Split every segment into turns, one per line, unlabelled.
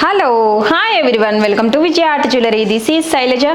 Hello, hi everyone, welcome to Vijay Art Jewelry. This is Sailaja.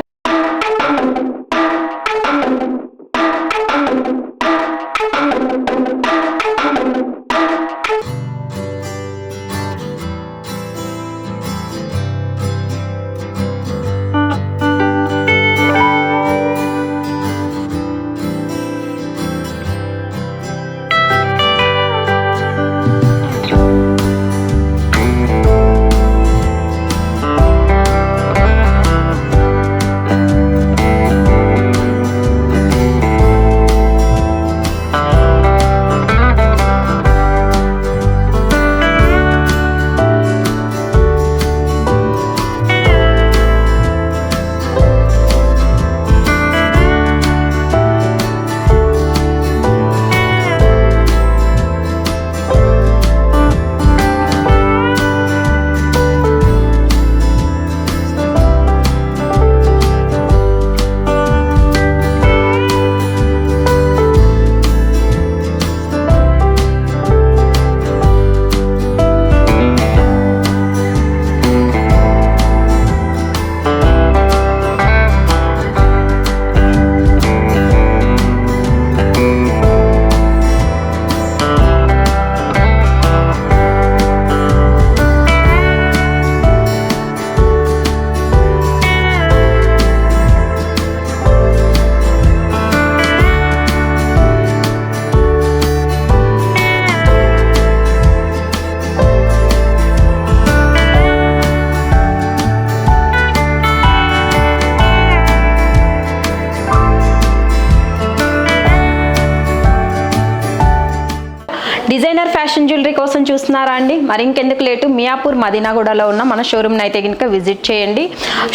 Designer fashion jewellery కోసం చూస్తున్నారా అండి? మరి ఇంకెందుకు లేటు, మియాపూర్ మదీనాగూడలో ఉన్న మన షోరూమ్ని అయితే కనుక విజిట్ చేయండి.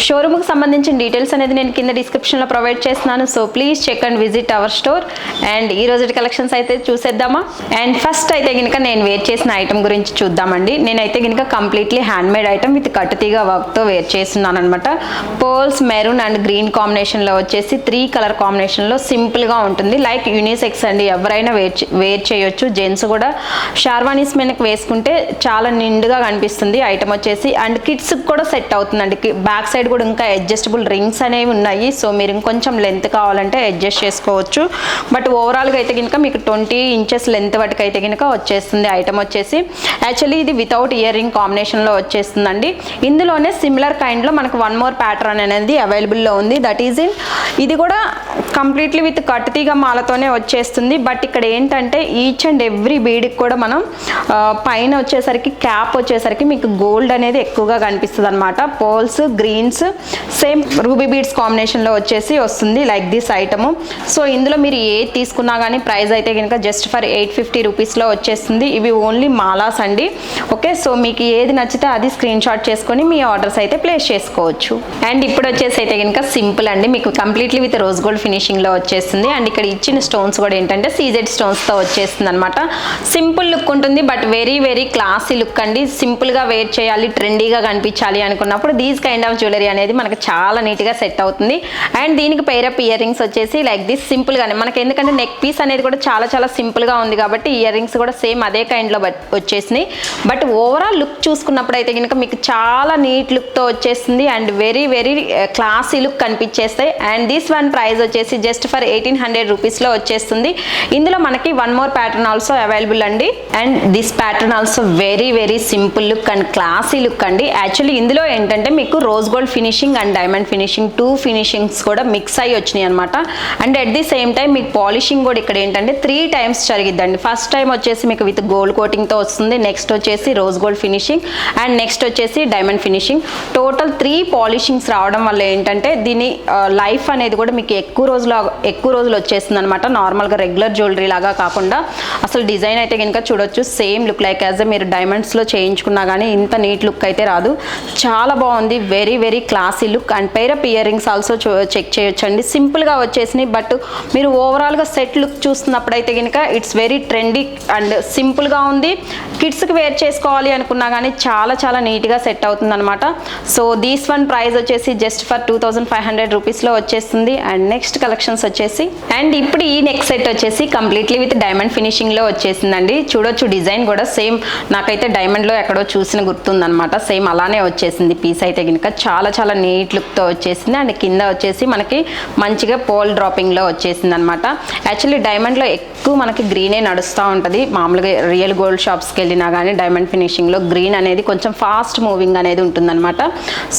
షోరూమ్కి సంబంధించిన డీటెయిల్స్ అనేది నేను కింద డిస్క్రిప్షన్లో ప్రొవైడ్ చేస్తున్నాను. So please check and visit our store. And ఈ రోజు కలెక్షన్స్ అయితే చూసేద్దామా? అండ్ ఫస్ట్ అయితే కనుక నేను వేర్ చేసిన ఐటమ్ గురించి చూద్దామండి. నేనైతే కనుక కంప్లీట్లీ హ్యాండ్మేడ్ ఐటమ్ విత్ కట్టుతీగ వర్క్తో వేర్ చేస్తున్నాను అనమాట. పర్ల్స్, మెరూన్ అండ్ గ్రీన్ కాంబినేషన్లో వచ్చేసి 3 కలర్ కాంబినేషన్లో సింపుల్గా ఉంటుంది. లైక్ యూనిసెక్స్ అండి, ఎవరైనా వేర్ చేయొచ్చు. జెంట్స్ కూడా షార్వానీస్ మీదకి వేసుకుంటే చాలా నిండుగా కనిపిస్తుంది ఐటమ్ వచ్చేసి. అండ్ కిడ్స్కి కూడా సెట్ అవుతుందండి. బ్యాక్ సైడ్ కూడా ఇంకా అడ్జస్టబుల్ రింగ్స్ అనేవి ఉన్నాయి. సో మీరు ఇంకొంచెం లెంత్ కావాలంటే అడ్జస్ట్ చేసుకోవచ్చు. బట్ ఓవరాల్గా అయితే కనుక మీకు 20 ఇంచెస్ లెంత్ వరకు అయితే కనుక వచ్చేస్తుంది ఐటమ్ వచ్చేసి. యాక్చువల్లీ ఇది వితౌట్ ఇయర్ రింగ్ కాంబినేషన్లో వచ్చేస్తుందండి. ఇందులోనే సిమిలర్ కైండ్లో మనకు వన్ మోర్ ప్యాటర్న్ అనేది అవైలబుల్లో ఉంది. దట్ ఈజ్ ఇన్ ఇది కూడా కంప్లీట్లీ విత్ కట్టుతీగ మాలతోనే వచ్చేస్తుంది. బట్ ఇక్కడ ఏంటంటే ఈచ్ అండ్ ఎవ్రీ బీడ్కి కూడా మనం పైన వచ్చేసరికి క్యాప్ వచ్చేసరికి మీకు గోల్డ్ అనేది ఎక్కువగా కనిపిస్తుంది అనమాట. Pearls, greens, same ruby beads కాంబినేషన్లో వచ్చేసి వస్తుంది లైక్ దిస్ ఐటము. సో ఇందులో మీరు ఏది తీసుకున్నా కానీ ప్రైస్ అయితే కనుక జస్ట్ ఫర్ 850 రూపీస్లో వచ్చేస్తుంది. ఇవి ఓన్లీ మాలాస్ అండి. ఓకే, సో మీకు ఏది నచ్చితే అది స్క్రీన్ షాట్ చేసుకొని మీ ఆర్డర్స్ అయితే ప్లేస్ చేసుకోవచ్చు. అండ్ ఇప్పుడు వచ్చేసి అయితే కనుక సింపుల్ అండి, మీకు కంప్లీట్లీ విత్ రోజ్ గోల్డ్ ఫినిషింగ్లో వచ్చేస్తుంది. అండ్ ఇక్కడ ఇచ్చిన స్టోన్స్ కూడా ఏంటంటే సీజెడ్ స్టోన్స్తో వచ్చేస్తుంది అనమాట. సింపుల్ లుక్ ఉంటుంది but very very classy look అండి. సింపుల్గా వేర్ చేయాలి, ట్రెండీగా కనిపించాలి అనుకున్నప్పుడు దీస్ కైండ్ ఆఫ్ జ్యువెలరీ అనేది మనకు చాలా నీట్గా సెట్ అవుతుంది. అండ్ దీనికి పేరప్ ఇయర్ రింగ్స్ వచ్చేసి లైక్ దిస్ సింపుల్గానే మనకి, ఎందుకంటే నెక్ పీస్ అనేది కూడా చాలా చాలా సింపుల్గా ఉంది కాబట్టి ఇయర్ రింగ్స్ కూడా సేమ్ అదే కైండ్లో వచ్చేసినాయి. బట్ ఓవరాల్ లుక్ చూసుకున్నప్పుడు అయితే కనుక మీకు చాలా నీట్ లుక్తో వచ్చేస్తుంది and very very classy look కనిపించేస్తాయి. అండ్ దిస్ వన్ ప్రైస్ వచ్చేసి జస్ట్ ఫర్ 1800 రూపీస్లో వచ్చేస్తుంది. ఇందులో మనకి one more pattern also available అండి. And this pattern also very very simple look and classy look అండి. యాక్చువల్లీ ఇందులో ఏంటంటే మీకు rose gold finishing and diamond finishing 2 finishings కూడా మిక్స్ అయ్యి వచ్చినాయి అనమాట. And at the same time మీకు పాలిషింగ్ కూడా ఇక్కడ ఏంటంటే 3 టైమ్స్ జరిగిద్దండి. ఫస్ట్ టైం వచ్చేసి మీకు విత్ గోల్డ్ కోటింగ్తో వస్తుంది, నెక్స్ట్ వచ్చేసి rose gold finishing and next వచ్చేసి డైమండ్ ఫినిషింగ్. టోటల్ 3 పాలిషింగ్స్ రావడం వల్ల ఏంటంటే దీని లైఫ్ అనేది కూడా మీకు ఎక్కువ రోజులు వచ్చేస్తుంది అనమాట. నార్మల్గా రెగ్యులర్ జ్యువెలరీ లాగా కాకుండా అసలు డిజైన్ అయితే కనుక చూడొచ్చు సేమ్ లుక్ లైక్ యాజ్ మీరు డైమండ్స్లో చేయించుకున్నా కానీ ఇంత నీట్ లుక్ అయితే రాదు. చాలా బాగుంది, very very classy look. And pair of earrings also check చేయొచ్చండి. సింపుల్గా వచ్చేసినాయి బట్ మీరు ఓవరాల్గా సెట్ లుక్ చూస్తున్నప్పుడు అయితే కనుక ఇట్స్ వెరీ ట్రెండీ అండ్ సింపుల్గా ఉంది. కిడ్స్కి వేర్ చేసుకోవాలి వేసుకోవాలి అనుకున్నా కానీ చాలా చాలా నీట్గా సెట్ అవుతుంది అనమాట. సో దీస్ వన్ ప్రైస్ వచ్చేసి జస్ట్ ఫర్ 2500 రూపీస్లో వచ్చేస్తుంది. అండ్ నెక్స్ట్ కలెక్షన్స్ వచ్చేసి అండ్ ఇప్పుడు ఈ నెక్ సెట్ వచ్చేసి కంప్లీట్లీ విత్ డైమండ్ ఫినిషింగ్లో వచ్చేసిందండి. చూడొచ్చు డిజైన్ కూడా సేమ్ నాకైతే డైమండ్లో ఎక్కడో చూసిన గుర్తుందనమాట. సేమ్ అలానే వచ్చేసింది పీస్ అయితే కనుక చాలా చాలా నీట్ లుక్తో వచ్చేసింది. అండ్ కింద వచ్చేసి మనకి మంచిగా పోల్ డ్రాపింగ్లో వచ్చేసింది అనమాట. యాక్చువల్లీ డైమండ్లో ఎక్కువ మనకి గ్రీనే నడుస్తూ ఉంటుంది. మామూలుగా రియల్ గోల్డ్ షాప్స్కి వెళ్ళినా కానీ డైమండ్ ఫినిషింగ్లో గ్రీన్ అనేది కొంచెం ఫాస్ట్ మూవింగ్ అనేది ఉంటుందన్నమాట.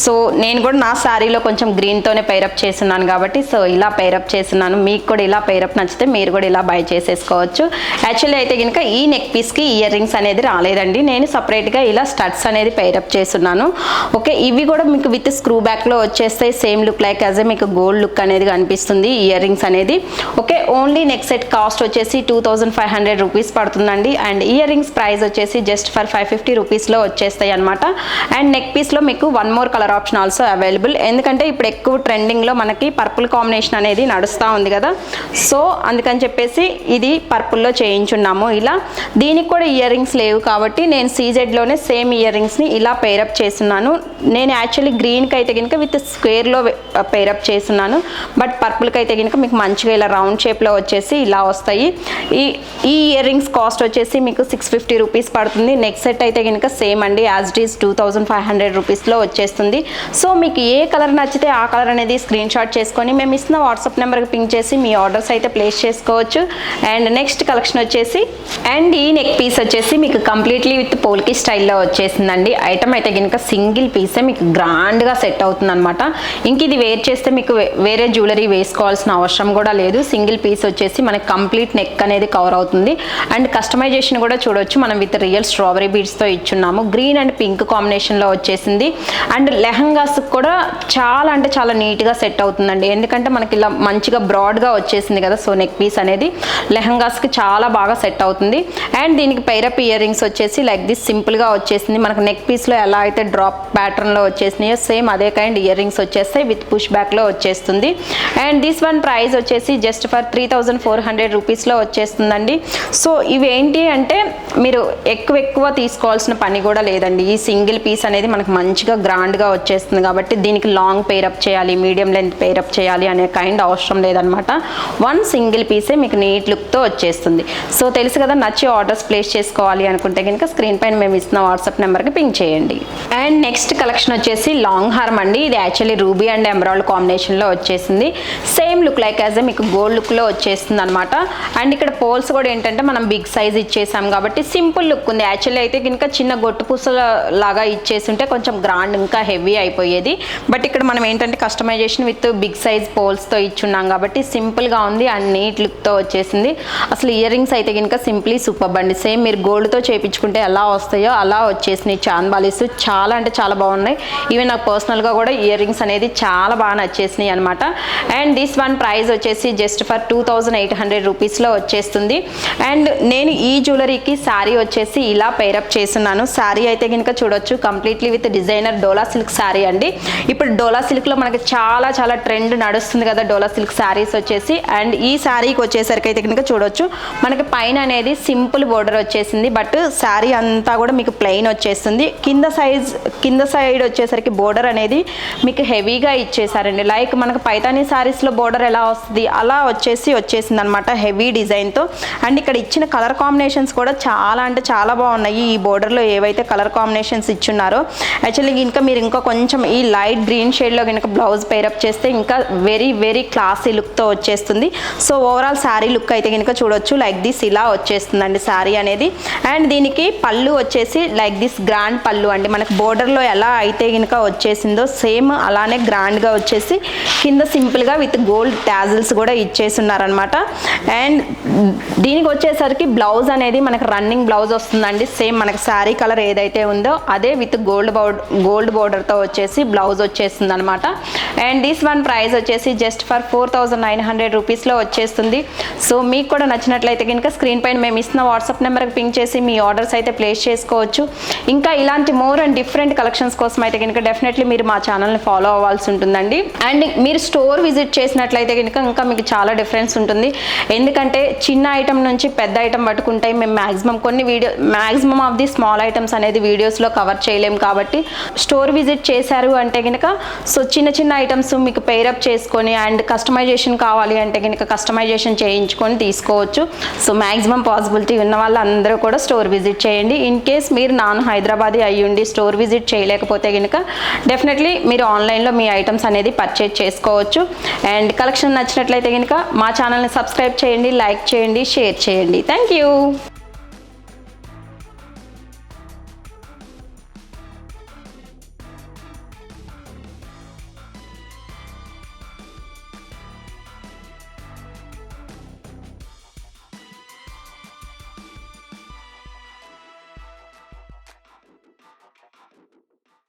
సో నేను కూడా నా శారీలో కొంచెం గ్రీన్తోనే పైరప్ చేస్తున్నాను కాబట్టి సో ఇలా పైరప్ చేస్తున్నాను. మీకు కూడా ఇలా పైరప్ నచ్చితే మీరు కూడా ఇలా బై చేసేసుకోవచ్చు. యాక్చువల్లీ అయితే కనుక ఈ నెక్ పీస్కి ఇయర్ రింగ్స్ అనేది రాలేదండి. నేను సపరేట్గా ఇలా స్టడ్స్ అనేది పైరప్ చేస్తున్నాను. ఓకే, ఇవి కూడా మీకు విత్ స్క్రూ బ్యాక్లో వచ్చేస్తాయి. Same look like as a మీకు గోల్డ్ లుక్ అనేది కనిపిస్తుంది ఇయర్ రింగ్స్ అనేది. Okay, only neck set cost వచ్చేసి 2500 రూపీస్ పడుతుందండి. అండ్ ఇయర్ రింగ్స్ ప్రైస్ వచ్చేసి జస్ట్ ఫర్ 550 రూపీస్లో వచ్చేస్తాయి అనమాట. అండ్ నెక్ పీస్లో మీకు one more colour option also available. ఎందుకంటే ఇప్పుడు ఎక్కువ ట్రెండింగ్లో మనకి పర్పుల్ కాంబినేషన్ అనేది నడుస్తూ ఉంది కదా. సో అందుకని చెప్పేసి ఇది పర్పుల్లో చేయించున్నాము. ఇలా దీనికి కూడా ఇయర్ రింగ్స్ లేవు కాబట్టి నేను సీజెడ్లోనే సేమ్ ఇయర్ రింగ్స్ని ఇలా పేరప్ చేస్తున్నాను. నేను యాక్చువల్లీ గ్రీన్కి అయితే కనుక విత్ స్క్వేర్లో పేరప్ చేస్తున్నాను. బట్ పర్పుల్కి అయితే కనుక మీకు మంచిగా ఇలా రౌండ్ షేప్లో వచ్చేసి ఇలా వస్తాయి. ఈ ఇయర్ రింగ్స్ కాస్ట్ వచ్చేసి మీకు 650 రూపీస్ పడుతుంది. నెక్ సెట్ అయితే కనుక సేమ్ అండి యాజ్ ఇట్ ఈస్ 2500 రూపీస్లో వచ్చేస్తుంది. సో మీకు ఏ కలర్ నచ్చితే ఆ కలర్ అనేది స్క్రీన్ షాట్ చేసుకొని మేము ఇస్తున్న వాట్సాప్ నెంబర్కి పింక్ చేసి మీ ఆర్డర్స్ అయితే ప్లేస్ చేసుకోవచ్చు. అండ్ నెక్స్ట్ కలెక్షన్ వచ్చేసి అండ్ ఈ నెక్ పీస్ వచ్చేసి మీకు కంప్లీట్లీ విత్ పోల్కి స్టైల్లో వచ్చేసిందండి. ఐటమ్ అయితే కనుక సింగిల్ పీసే మీకు గ్రాండ్గా సెట్ అవుతుంది అనమాట. ఇంక ఇది వేర్ చేస్తే మీకు వేరే జ్యువెలరీ వేసుకోవాల్సిన అవసరం కూడా లేదు. సింగిల్ పీస్ వచ్చేసి మనకి కంప్లీట్ నెక్ అనేది కవర్ అవుతుంది. అండ్ కస్టమైజేషన్ కూడా చూడొచ్చు, మనం విత్ రియల్ స్ట్రాబెరీ బీడ్స్తో ఇచ్చున్నాము. గ్రీన్ అండ్ పింక్ కాంబినేషన్లో వచ్చేసింది. అండ్ లెహంగాస్ కూడా చాలా అంటే చాలా నీట్గా సెట్ అవుతుందండి. ఎందుకంటే మనకి ఇలా మంచిగా బ్రాడ్గా వచ్చేసింది కదా. సో నెక్ పీస్ అనేది లెహంగాస్కి చాలా బాగా సెట్ అవుతుంది. అండ్ దీనికి పైరప్ ఇయర్ రింగ్స్ వచ్చేసి లైక్ దిస్ సింపుల్గా వచ్చేసింది. మనకు నెక్ పీస్లో ఎలా అయితే డ్రాప్ ప్యాటర్న్లో వచ్చేసినాయో సేమ్ అదే కైండ్ ఇయర్ రింగ్స్ వచ్చేస్తాయి విత్ పుష్ బ్యాక్లో వచ్చేస్తుంది. అండ్ దిస్ వన్ ప్రైస్ వచ్చేసి జస్ట్ ఫర్ 3400 రూపీస్లో వచ్చేస్తుందండి. సో ఇవేంటి అంటే మీరు ఎక్కువ తీసుకోవాల్సిన పని కూడా లేదండి. ఈ సింగిల్ పీస్ అనేది మనకు మంచిగా గ్రాండ్గా వచ్చేస్తుంది కాబట్టి దీనికి లాంగ్ పేరప్ చేయాలి, మీడియం లెంత్ పేరప్ చేయాలి అనే కైండ్ అవసరం లేదనమాట. వన్ సింగిల్ పీసే మీకు నీట్ లుక్తో వచ్చేస్తుంది. సో తెలుసు కదా, నచ్చి ఆర్డర్స్ ప్లేస్ చేసుకోవాలి అనుకుంటే కనుక స్క్రీన్ పైన మేము ఇస్తున్న వాట్సాప్ నెంబర్కి పింక్ చేయండి. అండ్ నెక్స్ట్ కలెక్షన్ వచ్చేసి లాంగ్ హార్మ్ అండి. ఇది యాక్చువల్లీ రూబీ అండ్ ఎమరాల్డ్ కాంబినేషన్లో వచ్చేసింది. Same look like as a మీకు గోల్డ్ లుక్లో వచ్చేస్తుంది అనమాట. అండ్ ఇక్కడ పోల్స్ కూడా ఏంటంటే మనం బిగ్ సైజ్ ఇచ్చేసాం కాబట్టి సింపుల్ లుక్ ఉంది. యాక్చువల్లీ అయితే కనుక చిన్న గొట్టు పూసల లాగా ఇచ్చేస్తుంటే కొంచెం గ్రాండ్ ఇంకా హెవీ అయిపోయేది. బట్ ఇక్కడ మనం ఏంటంటే కస్టమైజేషన్ విత్ బిగ్ సైజ్ పోల్స్తో ఇచ్చున్నాం కాబట్టి సింపుల్గా ఉంది అండ్ నీట్ లుక్తో వచ్చేసింది. అసలు ఇయర్ రింగ్స్ అయితే కనుక సింప్లీ సూపర్ అండి. సేమ్ మీరు గోల్డ్తో చేయించుకుంటే ఎలా వస్తాయో అలా వచ్చేసినాయి. చాంద్ బాలీస్ చాలా అంటే చాలా బాగున్నాయి. ఈవెన్ నాకు పర్సనల్గా కూడా ఇయర్ రింగ్స్ అనేది చాలా బాగా నచ్చేసినాయి అనమాట. అండ్ దిస్ వన్ ప్రైస్ వచ్చేసి జస్ట్ ఫర్ 2800 రూపీస్లో వచ్చేస్తుంది. అండ్ నేను ఈ జ్యువెలరీకి శారీ వచ్చేసి ఇలా పైరప్ చేస్తున్నాను. శారీ అయితే కనుక చూడొచ్చు completely with designer dola silk sari అండి. ఇప్పుడు డోలా సిల్క్లో మనకి చాలా చాలా ట్రెండ్ నడుస్తుంది కదా డోలా సిల్క్ శారీస్ వచ్చేసి. అండ్ ఈ శారీకి వచ్చేసరికి అయితే కనుక చూడొచ్చు మనకి పైన అనేది సింపుల్ బోర్డర్ వచ్చేసింది. బట్ శారీ అంతా కూడా మీకు ప్లెయిన్ వచ్చేస్తుంది. కింద సైడ్ వచ్చేసరికి బోర్డర్ అనేది మీకు హెవీగా ఇచ్చేసారండి. లైక్ మనకు పైతానీ శారీస్లో బోర్డర్ ఎలా వస్తుంది అలా వచ్చేసింది అనమాట హెవీ డిజైన్తో. అండ్ ఇక్కడ ఇచ్చిన కలర్ కాంబినేషన్స్ కూడా చాలా అంటే చాలా బాగున్నాయి. ఈ బోర్డర్లో ఏవైతే కలర్ కాంబినేషన్స్ ఇచ్చున్నారో యాక్చువల్లీ ఇంకా మీరు ఇంకా కొంచెం ఈ లైట్ గ్రీన్ షేడ్లో కనుక బ్లౌజ్ పేరప్ చేస్తే ఇంకా వెరీ వెరీ క్లాసీ లుక్తో వచ్చేస్తుంది. సో ఓవరాల్ శారీ లుక్ అయితే కనుక చూడొచ్చు లైక్ దిస్ ఇలా వచ్చేస్తుందండి శారీ అనేది. అండ్ దీనికి పళ్ళు వచ్చేసి లైక్ దిస్ గ్రాండ్ పళ్ళు అండి. మనకు బోర్డర్లో ఎలా అయితే కనుక వచ్చేసిందో సేమ్ అలానే గ్రాండ్గా వచ్చేసి కింద సింపుల్గా విత్ గోల్డ్ టాజిల్స్ కూడా ఇచ్చేసి ఉన్నారనమాట. అండ్ దీనికి వచ్చేసరికి బ్లౌజ్ అనేది మనకు రన్నింగ్ బ్లౌజ్ వస్తుందండి. సేమ్ మనకి శారీ కలర్ ఏదైతే ఉందో అదే విత్ గోల్డ్ బోర్డర్తో వచ్చేసి బ్లౌజ్ వచ్చేస్తుంది అనమాట. అండ్ దిస్ వన్ ప్రైస్ వచ్చేసి జస్ట్ ఫర్ 4900 రూపీస్లో వచ్చేస్తుంది. సో మీకు కూడా నచ్చినట్లయితే కనుక స్క్రీన్ పైన మేము ఇస్తున్న వాట్సాప్ నెంబర్కి పింక్ చేసి మీ ఆర్డర్స్ అయితే ప్లేస్ చేసుకోవచ్చు. ఇంకా ఇలాంటి మోర్ అండ్ డిఫరెంట్ కలెక్షన్స్ కోసం అయితే కనుక డెఫినెట్లీ మీరు మా ఛానల్ని ఫాలో అవ్వాల్సి ఉంటుందండి. అండ్ మీరు స్టోర్ విజిట్ చేసిన చూసినట్లయితే కనుక ఇంకా మీకు చాలా డిఫరెన్స్ ఉంటుంది. ఎందుకంటే చిన్న ఐటమ్ నుంచి పెద్ద ఐటమ్ పట్టుకుంటే మేము maximum of the small items అనేది వీడియోస్లో కవర్ చేయలేము. కాబట్టి స్టోర్ విజిట్ చేశారు అంటే కనుక సో చిన్న చిన్న ఐటమ్స్ మీకు పేరప్ చేసుకొని అండ్ కస్టమైజేషన్ కావాలి అంటే కనుక కస్టమైజేషన్ చేయించుకొని తీసుకోవచ్చు. సో మ్యాక్సిమం పాసిబిలిటీ ఉన్న వాళ్ళందరూ కూడా స్టోర్ విజిట్ చేయండి. ఇన్ కేస్ మీరు నాన్ హైదరాబాదీ అయ్యుండి స్టోర్ విజిట్ చేయలేకపోతే కనుక డెఫినెట్లీ మీరు ఆన్లైన్లో మీ ఐటమ్స్ అనేది పర్చేజ్ చేసుకోవచ్చు. అండ్ కలెక్షన్ నచ్చినట్లయితే కనుక మా ఛానల్ని సబ్స్క్రైబ్ చేయండి, లైక్ చేయండి, షేర్ చేయండి. Thank you.